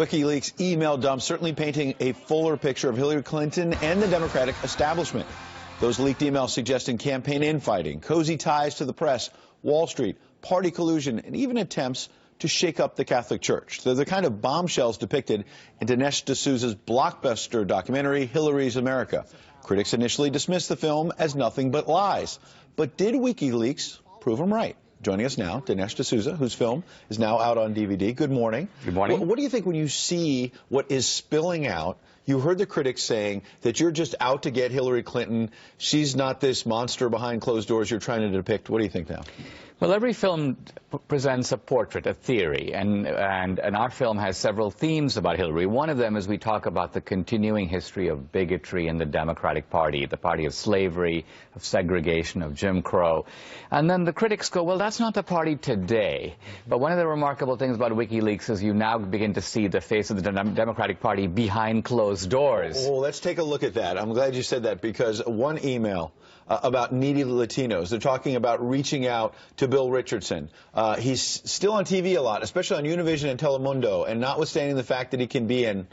WikiLeaks email dump certainly painting a fuller picture of Hillary Clinton and the Democratic establishment. Those leaked emails suggesting campaign infighting, cozy ties to the press, Wall Street, party collusion, and even attempts to shake up the Catholic Church. They're the kind of bombshells depicted in Dinesh D'Souza's blockbuster documentary, Hillary's America. Critics initially dismissed the film as nothing but lies. But did WikiLeaks prove them right? Joining us now, Dinesh D'Souza, whose film is now out on DVD. Good morning. Good morning. What do you think when you see what is spilling out? You heard the critics saying that you're just out to get Hillary Clinton. She's not this monster behind closed doors you're trying to depict. What do you think now? Well, every film presents a portrait, a theory, and our film has several themes about Hillary. One of them is we talk about the continuing history of bigotry in the Democratic Party, the party of slavery, of segregation, of Jim Crow. And then the critics go, well, that's not the party today. But one of the remarkable things about WikiLeaks is you now begin to see the face of the Democratic Party behind closed doors. Well, let's take a look at that. I'm glad you said that, because one email about needy Latinos, they're talking about reaching out to Bill Richardson. He's still on TV a lot, especially on Univision and Telemundo, and notwithstanding the fact that he can be in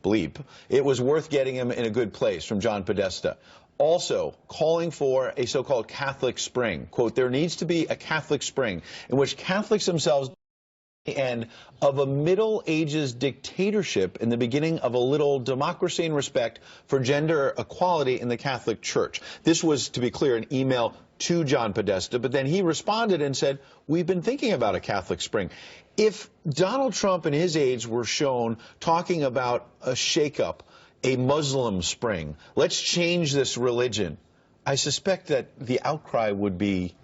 bleep, it was worth getting him in a good place, from John Podesta. Also calling for a so-called Catholic Spring. Quote, there needs to be a Catholic Spring in which Catholics themselves the end of a Middle Ages dictatorship in the beginning of a little democracy and respect for gender equality in the Catholic Church. This was, to be clear, an email to John Podesta, but then he responded and said, we've been thinking about a Catholic Spring. If Donald Trump and his aides were shown talking about a shakeup, a Muslim spring, let's change this religion, I suspect that the outcry would be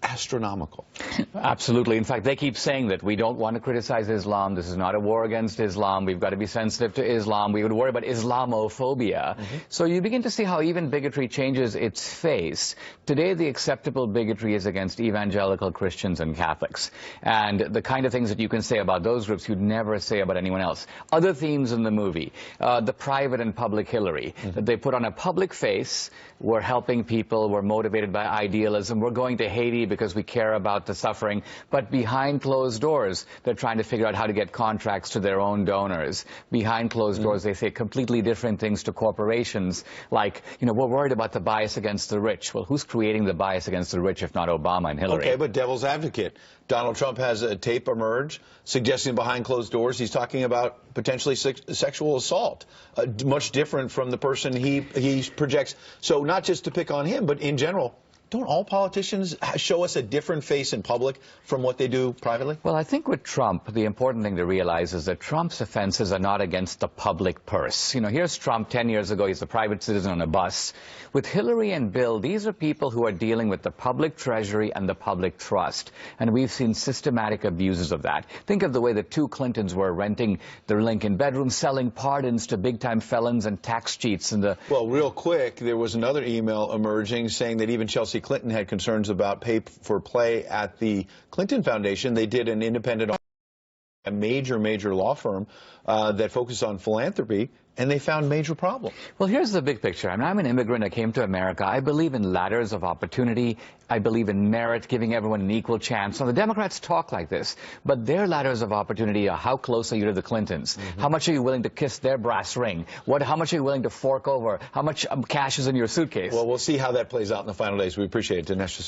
astronomical. Absolutely. In fact, they keep saying that we don't want to criticize Islam. This is not a war against Islam. We've got to be sensitive to Islam. We would worry about Islamophobia. So you begin to see how even bigotry changes its face. Today, the acceptable bigotry is against evangelical Christians and Catholics. And the kind of things that you can say about those groups you'd never say about anyone else. Other themes in the movie, the private and public Hillary, that they put on a public face. We're helping people. We're motivated by idealism. We're going to Haiti because we care about the suffering, but behind closed doors, they're trying to figure out how to get contracts to their own donors. Behind closed doors, they say completely different things to corporations, like, you know, we're worried about the bias against the rich. Well, who's creating the bias against the rich if not Obama and Hillary? Okay, but devil's advocate. Donald Trump has a tape emerge suggesting behind closed doors he's talking about potentially sexual assault, much different from the person he projects. So not just to pick on him, but in general, don't all politicians show us a different face in public from what they do privately? Well, I think with Trump, the important thing to realize is that Trump's offenses are not against the public purse. You know, here's Trump 10 years ago. He's a private citizen on a bus. With Hillary and Bill, these are people who are dealing with the public treasury and the public trust. And we've seen systematic abuses of that. Think of the way the two Clintons were renting their Lincoln bedrooms, selling pardons to big-time felons and tax cheats. Well, real quick, there was another email emerging saying that even Chelsea Clinton had concerns about pay-for-play at the Clinton Foundation. They did an independent, a major law firm that focused on philanthropy, and they found major problems. Well, here's the big picture. I mean, I'm an immigrant. I came to America. I believe in ladders of opportunity. I believe in merit, giving everyone an equal chance. So the Democrats talk like this, but their ladders of opportunity are how close are you to the Clintons? How much are you willing to kiss their brass ring? How much are you willing to fork over? How much cash is in your suitcase? Well, we'll see how that plays out in the final days. We appreciate it, Dinesh D'Souza.